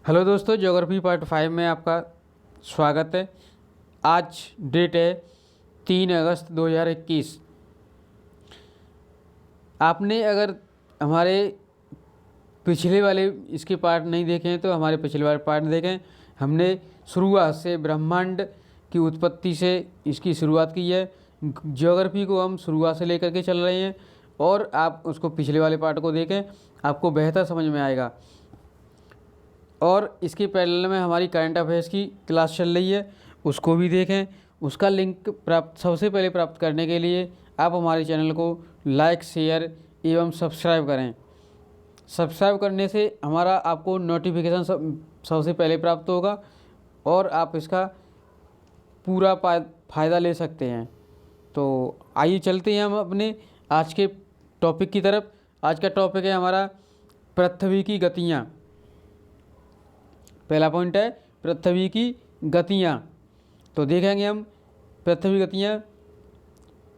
Hello दोस्तों, geography part 5 में आपका स्वागत है। आज डेट है 3 अगस्त 2021। आपने अगर हमारे पिछले वाले इसके पार्ट नहीं देखे हैं तो हमारे पिछले वाले पार्ट देखें। हमने शुरुआत से ब्रह्मांड की उत्पत्ति से इसकी शुरुआत की है। ज्योग्राफी को हम शुरुआत से लेकर के चल रहे हैं और आप उसको पिछले वाले पार्ट को देखें, आपको बेहतर समझ में आएगा। और इसके पैरेलल में हमारी करंट अफेयर्स की क्लास चल रही है, उसको भी देखें। उसका लिंक सबसे पहले प्राप्त करने के लिए आप हमारे चैनल को लाइक, शेयर एवं सब्सक्राइब करें। सब्सक्राइब करने से हमारा आपको नोटिफिकेशन सबसे पहले प्राप्त होगा और आप इसका पूरा फ़ायदा ले सकते हैं। तो आइए चलते हैं हम अपने आज के टॉपिक की तरफ। आज का टॉपिक है हमारा पृथ्वी की गतियाँ। पहला पॉइंट है पृथ्वी की गतियाँ। तो देखेंगे हम पृथ्वी गतियाँ।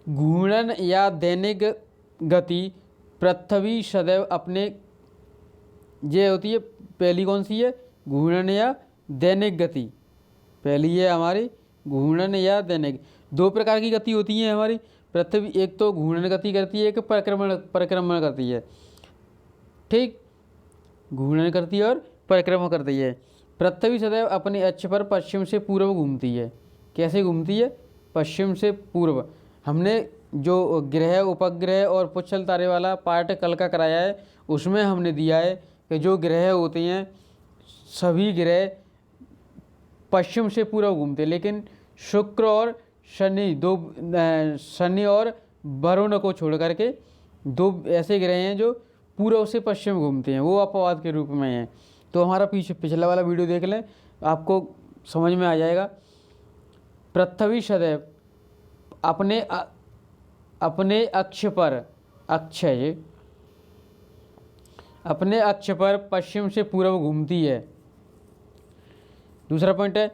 घूर्णन या दैनिक गति पृथ्वी सदैव अपने ये होती है। पहली कौन सी है? घूर्णन या दैनिक गति। पहली है हमारी घूर्णन या दैनिक। दो प्रकार की गति होती है हमारी पृथ्वी, एक तो घूर्णन गति करती है, एक परिक्रमण करती है। ठीक, घूर्णन करती है और परिक्रमण करती है। पृथ्वी सदैव अपने अक्ष पर पश्चिम से पूर्व घूमती है। कैसे घूमती है? पश्चिम से पूर्व। हमने जो ग्रह, उपग्रह और पुच्छल तारे वाला पार्ट कल का कराया है, उसमें हमने दिया है कि जो ग्रह होते हैं सभी ग्रह पश्चिम से पूर्व घूमते हैं, लेकिन शुक्र और शनि और वरुण को छोड़ करके दो ऐसे ग्रह हैं जो पूर्व से पश्चिम घूमते हैं, वो अपवाद के रूप में हैं। तो हमारा पिछला वाला वीडियो देख लें, आपको समझ में आ जाएगा। पृथ्वी सदैव अपने अक्ष पर पश्चिम से पूर्व घूमती है। दूसरा पॉइंट है,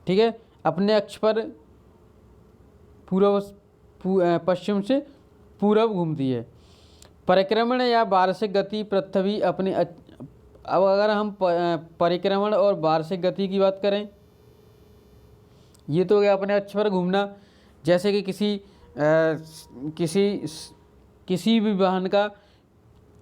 ठीक है, अपने अक्ष पर पश्चिम से पूर्व घूमती है। परिक्रमण या वार्षिक गति पृथ्वी अपने अब अगर हम परिक्रमण और वार्षिक गति की बात करें, ये तो हो गया अपने अक्ष पर घूमना। जैसे कि किसी भी वाहन का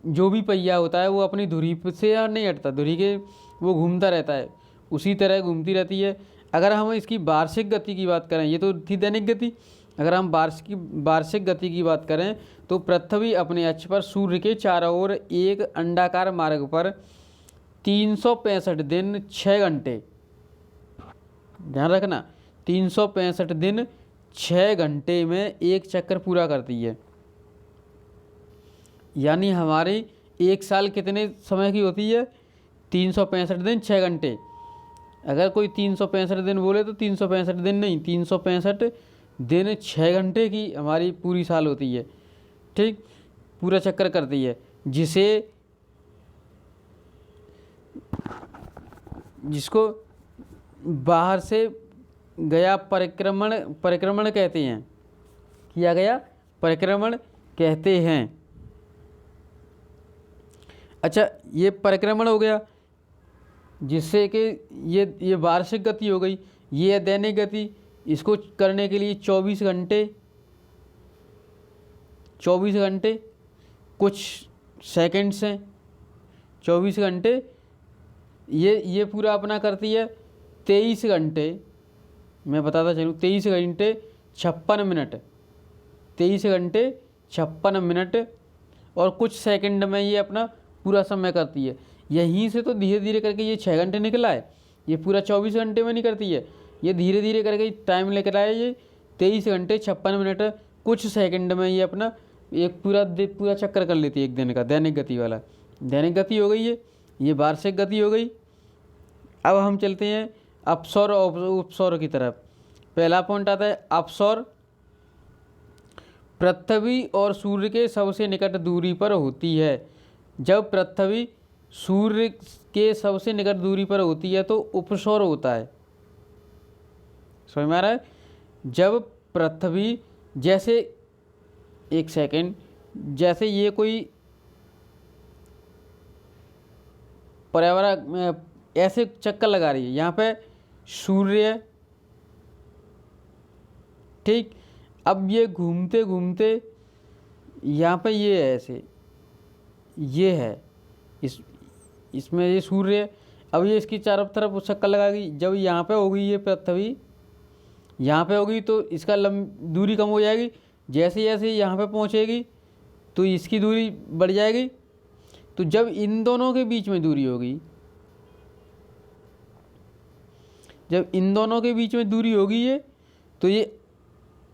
जो भी पहिया होता है वो अपनी धुरी से नहीं हटता, धुरी के वो घूमता रहता है, उसी तरह घूमती रहती है। अगर हम इसकी वार्षिक गति की बात करें, ये तो थी दैनिक गति, अगर हम वार्षिक गति की बात करें तो पृथ्वी अपने अक्ष पर सूर्य के चारों ओर एक अंडाकार मार्ग पर 365 दिन 6 घंटे, ध्यान रखना, 365 दिन 6 घंटे में एक चक्कर पूरा करती है। यानी हमारी एक साल कितने समय की होती है? 365 दिन 6 घंटे। अगर कोई 365 दिन बोले तो 365 दिन नहीं, 365 दिन 6 घंटे की हमारी पूरी साल होती है। ठीक, पूरा चक्कर करती है, जिसको बाहर से गया परिक्रमण कहते हैं, किया गया परिक्रमण कहते हैं। अच्छा, ये परिक्रमण हो गया, जिससे कि ये वार्षिक गति हो गई। ये है दैनिक गति। इसको करने के लिए 24 घंटे कुछ सेकंड्स हैं। 24 घंटे ये पूरा अपना करती है। 23 घंटे, मैं बताता चलूँ, 23 घंटे 56 मिनट, 23 घंटे 56 मिनट और कुछ सेकंड में ये अपना पूरा समय करती है। यहीं से तो धीरे धीरे करके ये 6 घंटे निकला है। ये पूरा 24 घंटे में नहीं करती है, ये धीरे धीरे करके टाइम लेकर आए। ये 23 घंटे 56 मिनट कुछ सेकंड में ये अपना एक पूरा चक्कर कर लेती है एक दिन का, दैनिक गति वाला। दैनिक गति हो गई ये वार्षिक गति हो गई। अब हम चलते हैं अपसौर और उपसौर की तरफ। पहला पॉइंट आता है अपसौर। पृथ्वी और सूर्य के सबसे निकट दूरी पर होती है। जब पृथ्वी सूर्य के सबसे निकट दूरी पर होती है तो उपसौर होता है। समझ में आ रहा है? जब पृथ्वी, जैसे एक सेकंड, जैसे ये कोई पर्यावरण ऐसे चक्कर लगा रही है। यहाँ पे सूर्य है, ठीक। अब ये घूमते घूमते यहाँ पे ये है, ऐसे ये है, इसमें ये सूर्य है। अब ये इसकी चारों तरफ चक्कर लगाएगी। जब यहाँ पे होगी ये पृथ्वी, यहाँ पे होगी तो इसका दूरी कम हो जाएगी। जैसे जैसे यहाँ पे पहुँचेगी तो इसकी दूरी बढ़ जाएगी। तो जब इन दोनों के बीच में दूरी होगी, जब इन दोनों के बीच में दूरी होगी ये, तो ये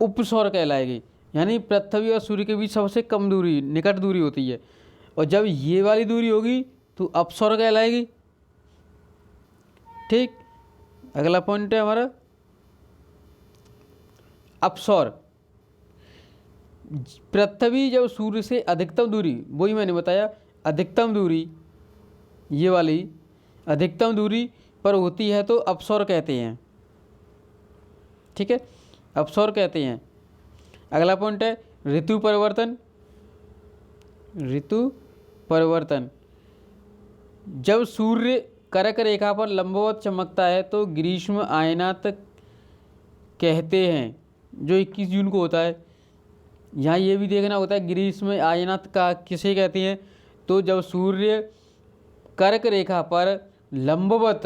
उपसौर कहलाएगी। यानी पृथ्वी और सूर्य के बीच सबसे कम दूरी, निकट दूरी होती है। और जब ये वाली दूरी होगी तो अपसौर कहलाएगी, ठीक। अगला पॉइंट है हमारा अपसौर। पृथ्वी जब सूर्य से अधिकतम दूरी, वही मैंने बताया, अधिकतम दूरी, ये वाली अधिकतम दूरी पर होती है तो अपसौर कहते हैं, ठीक है, अपसौर कहते हैं। अगला पॉइंट है ऋतु परिवर्तन। ऋतु परिवर्तन, जब सूर्य कर्क रेखा पर लंबवत चमकता है तो ग्रीष्म आयनात कहते हैं, जो 21 जून को होता है। यहाँ ये भी देखना होता है ग्रीष्म आयनात का किसे कहते हैं। तो जब सूर्य कर्क रेखा पर लंबवत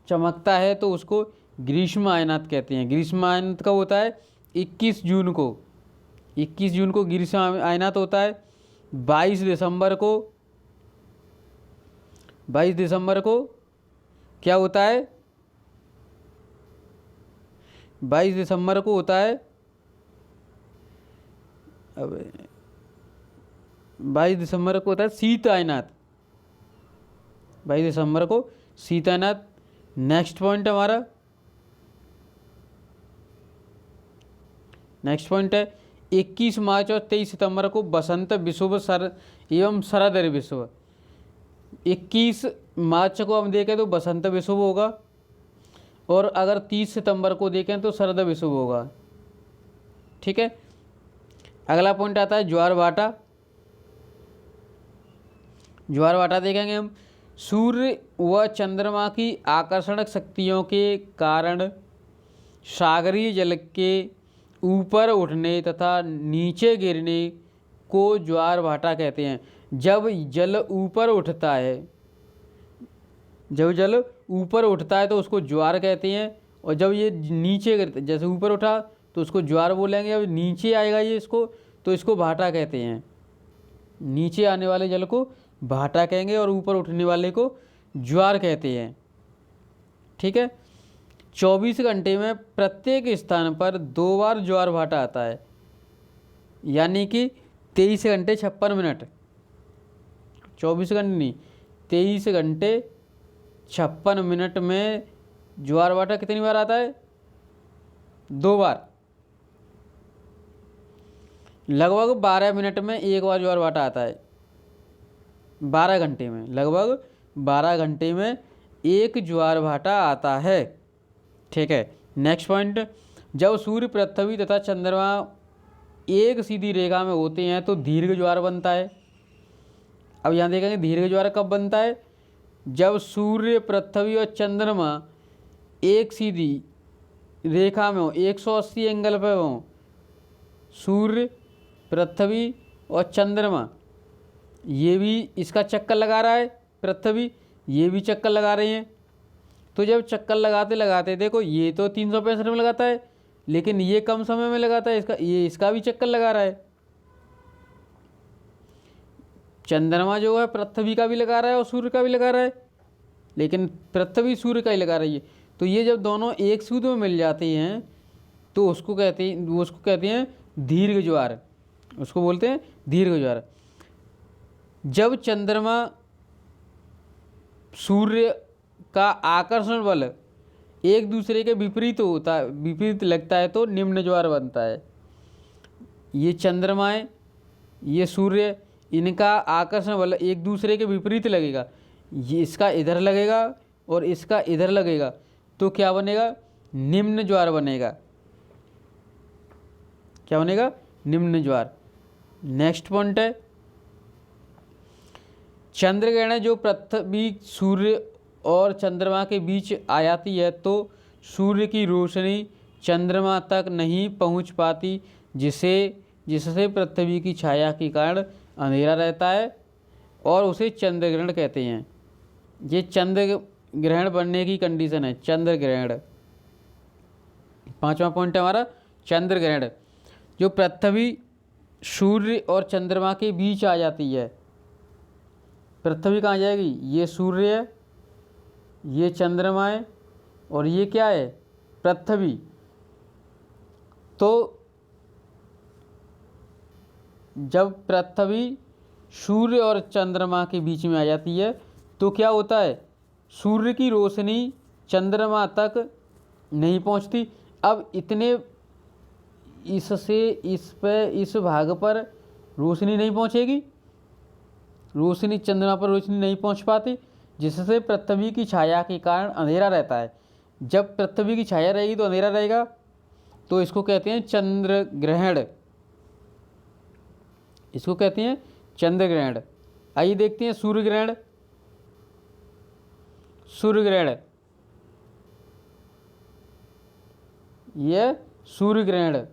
चमकता है तो उसको ग्रीष्म आयनात कहते हैं। ग्रीष्म आयनात कब होता है? 21 जून को। 21 जून को ग्रीष्म आयनात होता है। 22 दिसंबर को क्या होता है? 22 दिसंबर को होता है, अब 22 दिसंबर को होता है शीत आयनात। 22 दिसंबर को शीत आयनात। नेक्स्ट पॉइंट हमारा, नेक्स्ट पॉइंट है 21 मार्च और 23 सितंबर को बसंत विषुव एवं शरद विषुव। 21 मार्च को हम देखें तो बसंत विषुव होगा, और अगर 30 सितंबर को देखें तो शरद विषुव होगा, ठीक है। अगला पॉइंट आता है ज्वार भाटा। ज्वार भाटा देखेंगे हम। सूर्य व चंद्रमा की आकर्षणक शक्तियों के कारण सागरीय जल के ऊपर उठने तथा नीचे गिरने को ज्वार भाटा कहते हैं। जब जल ऊपर उठता है, जब जल ऊपर उठता है तो उसको ज्वार कहते हैं, और जब ये नीचे गिरता, जैसे ऊपर उठा तो उसको ज्वार बोलेंगे, अब नीचे आएगा ये इसको तो इसको भाटा कहते हैं। नीचे आने वाले जल को भाटा कहेंगे और ऊपर उठने वाले को ज्वार कहते हैं, ठीक है। 24 घंटे में प्रत्येक स्थान पर 2 बार ज्वार भाटा आता है, यानी कि 23 घंटे 56 मिनट, 24 घंटे नहीं, 23 घंटे 56 मिनट में ज्वार भाटा कितनी बार आता है? 2 बार। लगभग 12 मिनट में एक बार ज्वार भाटा आता है। 12 घंटे में, लगभग 12 घंटे में एक ज्वार भाटा आता है, ठीक है। नेक्स्ट पॉइंट, जब सूर्य पृथ्वी तथा चंद्रमा एक सीधी रेखा में होते हैं तो दीर्घ ज्वार बनता है। अब यहाँ देखेंगे दीर्घ ज्वार कब बनता है? जब सूर्य पृथ्वी और चंद्रमा एक सीधी रेखा में हो, 180 एंगल पे हो। सूर्य, पृथ्वी और चंद्रमा, ये भी इसका चक्कर लगा रहा है, पृथ्वी ये भी चक्कर लगा रहे हैं। तो जब चक्कर लगाते लगाते, देखो ये तो 365 में लगाता है, लेकिन ये कम समय में लगाता है, इसका भी चक्कर लगा रहा है। चंद्रमा जो है पृथ्वी का भी लगा रहा है और सूर्य का भी लगा रहा है, लेकिन पृथ्वी सूर्य का ही लगा रही है। तो ये जब दोनों एक सूद में मिल जाते हैं तो उसको कहते हैं दीर्घ ज्वार, उसको बोलते हैं दीर्घ ज्वार। जब चंद्रमा सूर्य का आकर्षण बल एक दूसरे के विपरीत लगता है तो निम्न ज्वार बनता है। ये चंद्रमा है, ये सूर्य, इनका आकर्षण बल एक दूसरे के विपरीत लगेगा। ये इसका इधर लगेगा और इसका इधर लगेगा तो क्या बनेगा? निम्न ज्वार बनेगा। क्या बनेगा? निम्न ज्वार। नेक्स्ट पॉइंट है चंद्र ग्रहण जो पृथ्वी, सूर्य और चंद्रमा के बीच आ जाती है तो सूर्य की रोशनी चंद्रमा तक नहीं पहुंच पाती, जिससे पृथ्वी की छाया के कारण अंधेरा रहता है और उसे चंद्र ग्रहण कहते हैं। ये चंद्र ग्रहण बनने की कंडीशन है, चंद्र ग्रहण। पांचवा पॉइंट है हमारा चंद्र ग्रहण, जो पृथ्वी, सूर्य और चंद्रमा के बीच आ जाती है। पृथ्वी कहाँ जाएगी? ये सूर्य है, ये चंद्रमा है और ये क्या है? पृथ्वी। तो जब पृथ्वी सूर्य और चंद्रमा के बीच में आ जाती है तो क्या होता है? सूर्य की रोशनी चंद्रमा तक नहीं पहुंचती। अब इस भाग पर रोशनी नहीं पहुंचेगी, रोशनी चंद्रमा पर रोशनी नहीं पहुंच पाती, जिससे पृथ्वी की छाया के कारण अंधेरा रहता है। जब पृथ्वी की छाया रहेगी तो अंधेरा रहेगा, तो इसको कहते हैं चंद्र ग्रहण, इसको कहते हैं चंद्र ग्रहण। आइए देखते हैं सूर्य ग्रहण। सूर्य ग्रहण, यह सूर्य ग्रहण,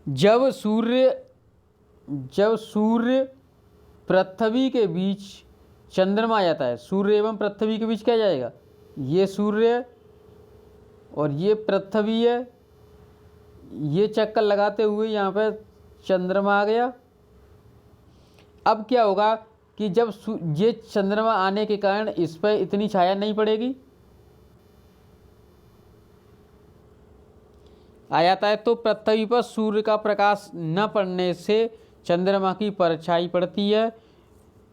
जब सूर्य पृथ्वी के बीच चंद्रमा आ जाता है, सूर्य एवं पृथ्वी के बीच क्या जाएगा? ये सूर्य है और ये पृथ्वी है, ये चक्कर लगाते हुए यहाँ पे चंद्रमा आ गया। अब क्या होगा कि जब ये चंद्रमा आने के कारण इस पर इतनी छाया नहीं पड़ेगी, आ जाता है, तो पृथ्वी पर सूर्य का प्रकाश न पड़ने से चंद्रमा की परछाई पड़ती है,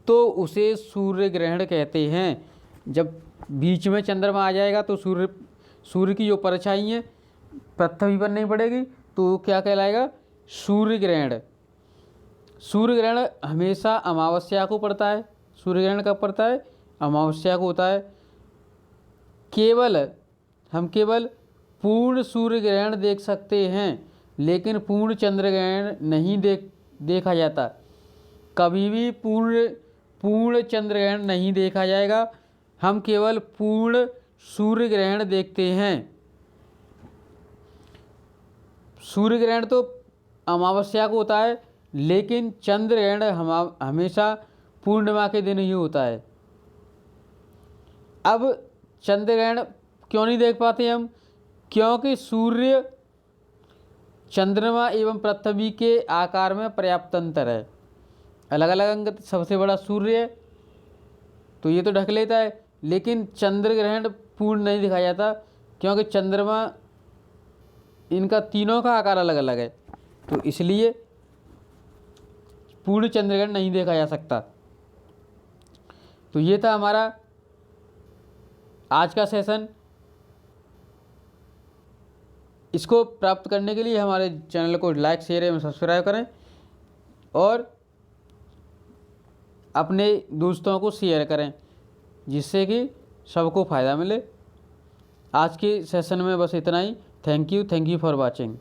तो उसे सूर्य ग्रहण कहते हैं। जब बीच में चंद्रमा आ जाएगा तो सूर्य की जो परछाई है पृथ्वी पर नहीं पड़ेगी, तो क्या कहलाएगा? सूर्य ग्रहण। सूर्य ग्रहण हमेशा अमावस्या को पड़ता है। सूर्य ग्रहण कब पड़ता है? अमावस्या को होता है। हम केवल पूर्ण सूर्य ग्रहण देख सकते हैं, लेकिन पूर्ण चंद्र ग्रहण नहीं देखा जाता। कभी भी पूर्ण चंद्र ग्रहण नहीं देखा जाएगा, हम केवल पूर्ण सूर्य ग्रहण देखते हैं। सूर्य ग्रहण तो अमावस्या को होता है, लेकिन चंद्र ग्रहण हमेशा पूर्णिमा के दिन ही होता है। अब चंद्र ग्रहण क्यों नहीं देख पाते हम? क्योंकि सूर्य, चंद्रमा एवं पृथ्वी के आकार में पर्याप्त अंतर है। अलग अलग अंक, सबसे बड़ा सूर्य है तो ये तो ढक लेता है, लेकिन चंद्र ग्रहण पूर्ण नहीं दिखाया जाता, क्योंकि चंद्रमा, इनका तीनों का आकार अलग अलग है, तो इसलिए पूर्ण चंद्र ग्रहण नहीं देखा जा सकता। तो ये था हमारा आज का सेशन। इसको प्राप्त करने के लिए हमारे चैनल को लाइक, शेयर एवं सब्सक्राइब करें और अपने दोस्तों को शेयर करें, जिससे कि सबको फ़ायदा मिले। आज के सेशन में बस इतना ही। Thank you for watching.